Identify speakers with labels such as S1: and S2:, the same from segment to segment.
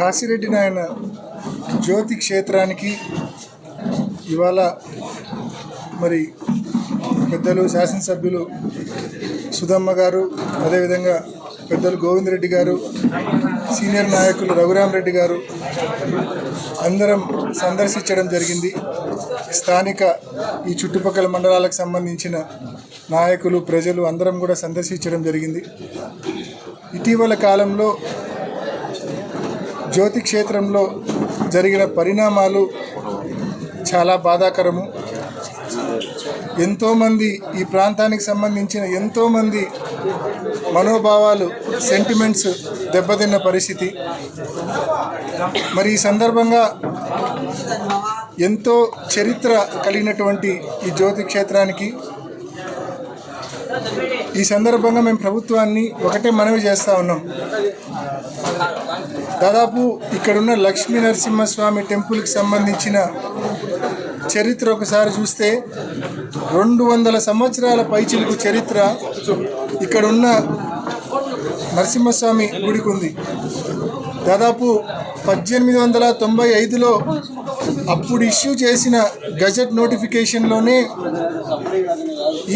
S1: కాశిరెడ్డి నాయన జ్యోతి క్షేత్రానికి ఇవాళ మరి పెద్దలు శాసనసభ్యులు సుధమ్మ గారు, అదేవిధంగా పెద్దలు గోవిందరెడ్డి గారు, సీనియర్ నాయకులు రఘురామరెడ్డి గారు అందరం సందర్శించడం జరిగింది. స్థానిక ఈ చుట్టుపక్కల మండలాలకు సంబంధించిన నాయకులు, ప్రజలు అందరం కూడా సందర్శించడం జరిగింది. ఇటీవల కాలంలో జ్యోతి క్షేత్రంలో జరిగిన పరిణామాలు చాలా బాధాకరము. ఎంతోమంది ఈ ప్రాంతానికి సంబంధించిన ఎంతోమంది మనోభావాలు, సెంటిమెంట్స్ దెబ్బతిన్న పరిస్థితి. మరి ఈ సందర్భంగా ఎంతో చరిత్ర కలిగినటువంటి ఈ జ్యోతి క్షేత్రానికి ఈ సందర్భంగా మేము ప్రభుత్వాన్ని ఒకటే మనవి చేస్తూ ఉన్నాం. దాదాపు ఇక్కడున్న లక్ష్మీ నరసింహస్వామి టెంపుల్కి సంబంధించిన చరిత్ర ఒకసారి చూస్తే 200 సంవత్సరాల పైచిలుకు చరిత్ర ఇక్కడున్న నరసింహస్వామి గుడికి ఉంది. దాదాపు 1895లో అప్పుడు ఇష్యూ చేసిన గజెట్ నోటిఫికేషన్లోనే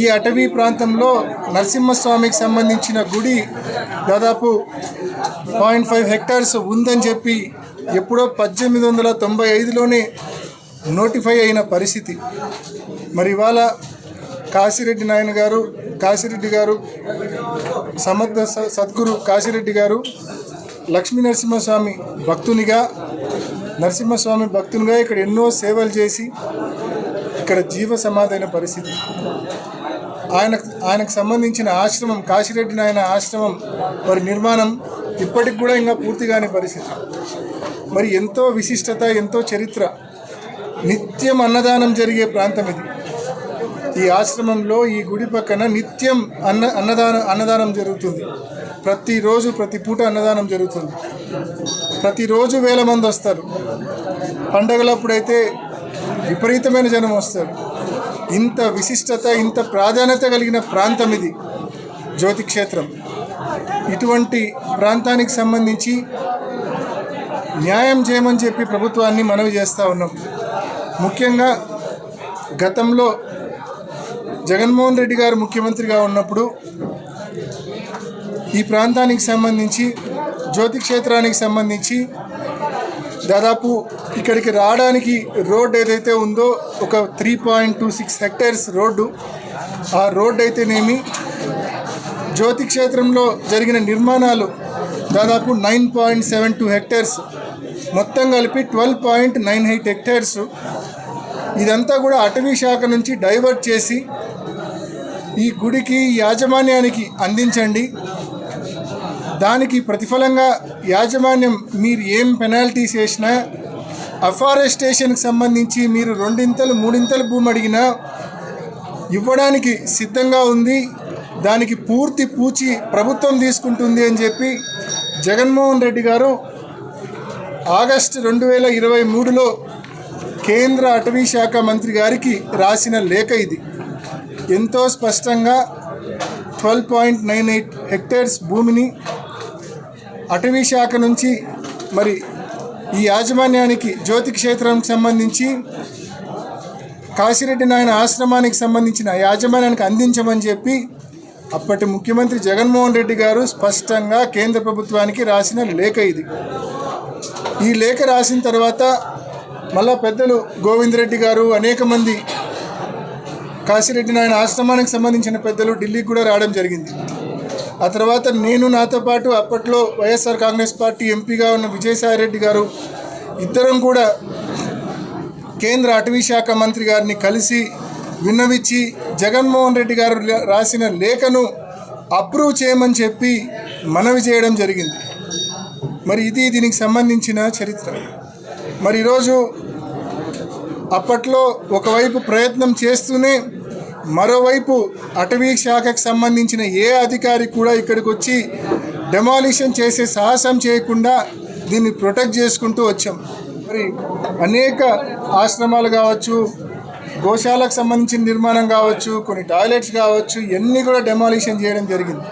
S1: ఈ అటవీ ప్రాంతంలో నరసింహస్వామికి సంబంధించిన గుడి దాదాపు 0.5 హెక్టార్స్ ఉందని చెప్పి ఎప్పుడో 1895లోనే నోటిఫై అయిన పరిస్థితి. మరి ఇవాళ కాశిరెడ్డి గారు సమర్థ సద్గురు కాశిరెడ్డి గారు లక్ష్మీ నరసింహస్వామి భక్తునిగా ఇక్కడ ఎన్నో సేవలు చేసి ఇక్కడ జీవ సమాధైన పరిస్థితి. ఆయనకు సంబంధించిన ఆశ్రమం, కాశిరెడ్డి నాయన ఆశ్రమం మరి నిర్మాణం ఇప్పటికి కూడా ఇంకా పూర్తిగానే పరిస్థితి. మరి ఎంతో విశిష్టత, ఎంతో చరిత్ర, నిత్యం అన్నదానం జరిగే ప్రాంతం ఇది. ఈ ఆశ్రమంలో, ఈ గుడి పక్కన నిత్యం అన్నదానం జరుగుతుంది. ప్రతిరోజు, ప్రతి పూట అన్నదానం జరుగుతుంది. ప్రతిరోజు వేల మంది వస్తారు. పండగలప్పుడైతే విపరీతమైన జనం వస్తారు. ఇంత విశిష్టత, ఇంత ప్రాధాన్యత కలిగిన ప్రాంతం ఇది జ్యోతి క్షేత్రం. ఇటువంటి ప్రాంతానికి సంబంధించి న్యాయం చేయమని చెప్పి ప్రభుత్వాన్ని మనవి చేస్తూ ఉన్నాం. ముఖ్యంగా గతంలో జగన్మోహన్ రెడ్డి గారు ముఖ్యమంత్రిగా ఉన్నప్పుడు ఈ ప్రాంతానికి సంబంధించి, జ్యోతి క్షేత్రానికి సంబంధించి దాదాపు ఇక్కడికి రావడానికి రోడ్ ఏదైతే ఉందో ఒక 3.26 హెక్టార్స్ రోడ్డు, ఆ రోడ్డు అయితేనేమి, జ్యోతి క్షేత్రంలో జరిగిన నిర్మాణాలు దాదాపు 9.72 హెక్టార్స్, మొత్తం కలిపి 12.98 హెక్టార్స్. ఇదంతా కూడా అటవీ శాఖ నుంచి డైవర్ట్ చేసి ఈ గుడికి, యాజమాన్యానికి అందించండి. దానికి ప్రతిఫలంగా యాజమాన్యం మీరు ఏం పెనాల్టీస్ వేసినా, అఫారెస్టేషన్కి సంబంధించి మీరు 2 3 భూమి అడిగినా ఇవ్వడానికి సిద్ధంగా ఉంది. దానికి పూర్తి పూచి ప్రభుత్వం తీసుకుంటుంది అని చెప్పి జగన్మోహన్ రెడ్డి గారు ఆగస్టు 2023లో కేంద్ర అటవీ శాఖ మంత్రి గారికి రాసిన లేఖ ఇది. ఎంతో స్పష్టంగా 12.98 హెక్టార్స్ భూమిని అటవీ శాఖ నుంచి మరి ఈ యాజమాన్యానికి, జ్యోతి క్షేత్రానికి సంబంధించి కాశిరెడ్డి నాయన ఆశ్రమానికి సంబంధించిన యాజమాన్యానికి అందించమని చెప్పి అప్పటి ముఖ్యమంత్రి జగన్మోహన్ రెడ్డి గారు స్పష్టంగా కేంద్ర ప్రభుత్వానికి రాసిన లేఖ ఇది. ఈ లేఖ రాసిన తర్వాత మళ్ళా పెద్దలు గోవిందరెడ్డి గారు, అనేక మంది కాశిరెడ్డి నాయన ఆశ్రమానికి సంబంధించిన పెద్దలు ఢిల్లీకి కూడా రావడం జరిగింది. ఆ తర్వాత నాతో పాటు అప్పట్లో వైఎస్ఆర్ కాంగ్రెస్ పార్టీ ఎంపీగా ఉన్న విజయసాయిరెడ్డి గారు ఇద్దరం కూడా కేంద్ర అటవీ శాఖ మంత్రి గారిని కలిసి విన్నవించి జగన్మోహన్ రెడ్డి గారు రాసిన లేఖను అప్రూవ్ చేయమని చెప్పి మనవి చేయడం జరిగింది. మరి ఇది దీనికి సంబంధించిన చరిత్ర. మరి ఈరోజు అప్పట్లో ఒకవైపు ప్రయత్నం చేస్తూనే మరోవైపు అటవీ శాఖకు సంబంధించిన ఏ అధికారి కూడా ఇక్కడికి వచ్చి డెమాలిషన్ చేసే సాహసం చేయకుండా దీన్ని ప్రొటెక్ట్ చేసుకుంటూ వచ్చాం. మరి అనేక ఆశ్రమాలు కావచ్చు, గోశాలకు సంబంధించిన నిర్మాణం కావచ్చు, కొన్ని టాయిలెట్స్ కావచ్చు, ఇవన్నీ కూడా డెమాలిషన్ చేయడం జరిగింది.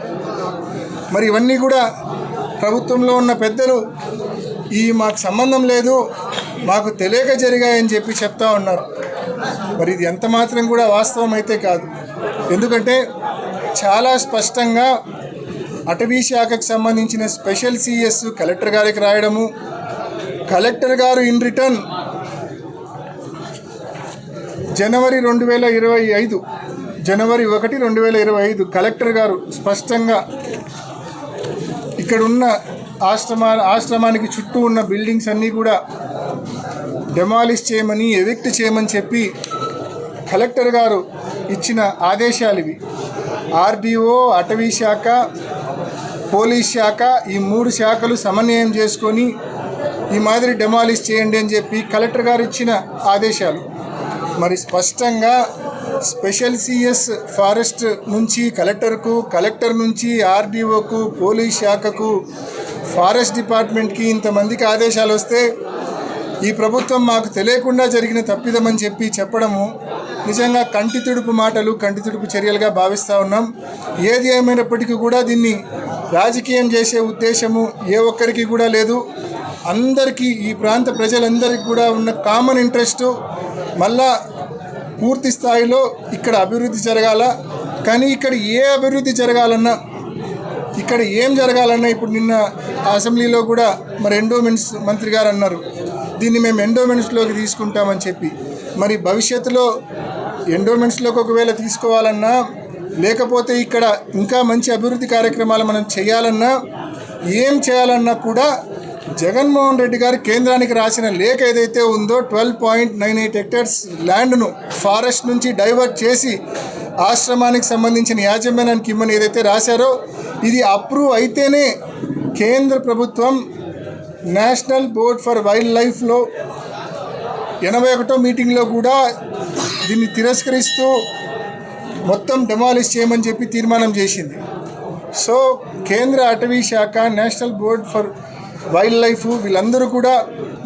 S1: మరి ఇవన్నీ కూడా ప్రభుత్వంలో ఉన్న పెద్దలు మాకు సంబంధం లేదు, మాకు తెలియక జరిగాయని చెప్పి చెప్తా ఉన్నారు. మరి ఇది ఎంత మాత్రం కూడా వాస్తవం అయితే కాదు. ఎందుకంటే చాలా స్పష్టంగా అటవీ శాఖకు సంబంధించిన స్పెషల్ సిఎస్ కలెక్టర్ గారికి రాయడము, కలెక్టర్ గారు ఇన్ రిటర్న్ జనవరి 1, 2025 కలెక్టర్ గారు స్పష్టంగా ఇక్కడున్న ఆశ్రమానికి చుట్టూ ఉన్న బిల్డింగ్స్ అన్నీ కూడా డెమాలిష్ చేయమని, ఎవిక్ట్ చేయమని చెప్పి కలెక్టర్ గారు ఇచ్చిన ఆదేశాలు ఇవి. ఆర్డీఓ, అటవీ శాఖ, పోలీస్ శాఖ ఈ 3 శాఖలు సమన్వయం చేసుకొని ఈ మాదిరి డెమాలిష్ చేయండి అని చెప్పి కలెక్టర్ గారు ఇచ్చిన ఆదేశాలు. మరి స్పష్టంగా స్పెషల్ సిఎస్ ఫారెస్ట్ నుంచి కలెక్టర్కు, కలెక్టర్ నుంచి ఆర్డీఓకు, పోలీస్ శాఖకు, ఫారెస్ట్ డిపార్ట్మెంట్కి ఇంతమందికి ఆదేశాలు వస్తే ఈ ప్రభుత్వం మాకు తెలియకుండా జరిగిన తప్పిదమని చెప్పి చెప్పడము నిజంగా కంటి తుడుపు మాటలు, కంటి తుడుపు చర్యలుగా భావిస్తూ ఉన్నాం. ఏది ఏమైనప్పటికీ కూడా దీన్ని రాజకీయం చేసే ఉద్దేశము ఏ ఒక్కరికి కూడా లేదు. అందరికీ, ఈ ప్రాంత ప్రజలందరికీ కూడా ఉన్న కామన్ ఇంట్రెస్టు మళ్ళా పూర్తి స్థాయిలో ఇక్కడ అభివృద్ధి జరగాల. కానీ ఇక్కడ ఏ అభివృద్ధి జరగాలన్నా, ఇక్కడ ఏం జరగాలన్నా, ఇప్పుడు నిన్న అసెంబ్లీలో కూడా మరి ఎండోమెంట్స్ మంత్రి గారు అన్నారు దీన్ని మేము ఎండోమెంట్స్లోకి తీసుకుంటామని చెప్పి. మరి భవిష్యత్తులో ఎండోమెంట్స్లోకి ఒకవేళ తీసుకోవాలన్నా, లేకపోతే ఇక్కడ ఇంకా మంచి అభివృద్ధి కార్యక్రమాలు మనం చేయాలన్నా, ఏం చేయాలన్నా కూడా జగన్మోహన్ రెడ్డి గారు కేంద్రానికి రాసిన లేఖ ఏదైతే ఉందో 12.98 హెక్టర్స్ ల్యాండ్ను ఫారెస్ట్ నుంచి డైవర్ట్ చేసి ఆశ్రమానికి సంబంధించిన యాజమాన్యానికి ఇమ్మని ఏదైతే రాశారో ఇది అప్రూవ్ అయితేనే కేంద్ర ప్రభుత్వం నేషనల్ బోర్డ్ ఫర్ వైల్డ్ లైఫ్లో 81వ మీటింగ్లో కూడా దీన్ని తిరస్కరిస్తూ మొత్తం డెమాలిష్ చేయమని చెప్పి తీర్మానం చేసింది. సో కేంద్ర అటవీ శాఖ, national board for wild life వీళ్ళందరూ కూడా,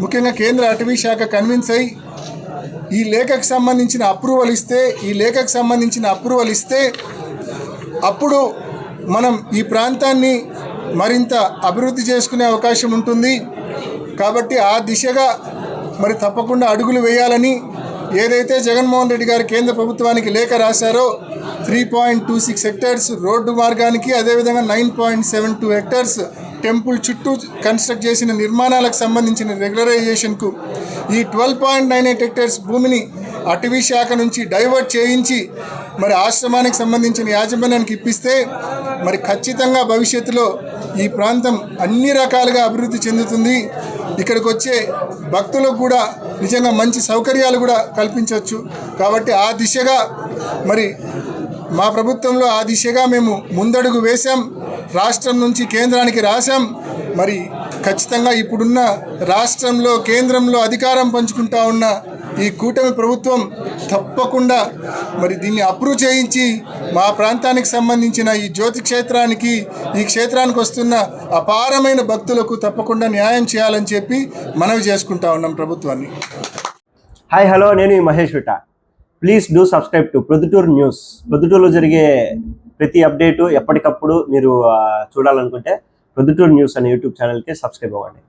S1: ముఖ్యంగా కేంద్ర అటవీ శాఖ కన్విన్స్ అయ్యి ఈ లేఖకు సంబంధించిన అప్రూవల్ ఇస్తే అప్పుడు మనం ఈ ప్రాంతాన్ని మరింత అభివృద్ధి చేసుకునే అవకాశం ఉంటుంది. కాబట్టి ఆ దిశగా మరి తప్పకుండా అడుగులు వేయాలని ఏదైతే జగన్మోహన్ రెడ్డి గారు కేంద్ర ప్రభుత్వానికి లేఖ రాశారో 3.26 హెక్టర్స్ రోడ్డు మార్గానికి, అదేవిధంగా 9.72 హెక్టర్స్ టెంపుల్ చుట్టూ కన్స్ట్రక్ట్ చేసిన నిర్మాణాలకు సంబంధించిన రెగ్యులరైజేషన్కు ఈ 12.98 హెక్టర్స్ భూమిని అటవీ శాఖ నుంచి డైవర్ట్ చేయించి మరి ఆశ్రమానికి సంబంధించిన యాజమాన్యానికి ఇప్పిస్తే మరి ఖచ్చితంగా భవిష్యత్తులో ఈ ప్రాంతం అన్ని రకాలుగా అభివృద్ధి చెందుతుంది. ఇక్కడికి వచ్చే భక్తులకు కూడా నిజంగా మంచి సౌకర్యాలు కూడా కల్పించవచ్చు. కాబట్టి ఆ దిశగా మరి మా ప్రభుత్వంలో ఆ దిశగా మేము ముందడుగు వేశాం. రాష్ట్రం నుంచి కేంద్రానికి రాశాం. మరి ఖచ్చితంగా ఇప్పుడున్న రాష్ట్రంలో, కేంద్రంలో అధికారం పంచుకుంటా ఉన్న ఈ కూటమి ప్రభుత్వం తప్పకుండా మరి దీన్ని అప్రూవ్ చేయించి మా ప్రాంతానికి సంబంధించిన ఈ జ్యోతి క్షేత్రానికి, ఈ క్షేత్రానికి వస్తున్న అపారమైన భక్తులకు తప్పకుండా న్యాయం చేయాలని చెప్పి మనవి చేసుకుంటా ఉన్నాం ప్రభుత్వాన్ని.
S2: హాయ్, హలో, నేను Mahesh Vita. Please do subscribe to Proddatur news. ప్రొద్దుటూరులో జరిగే ప్రతి అప్డేటు ఎప్పటికప్పుడు మీరు చూడాలనుకుంటే ప్రొద్దుటూరు న్యూస్ అనే యూట్యూబ్ ఛానల్కి సబ్స్క్రైబ్ అవ్వండి.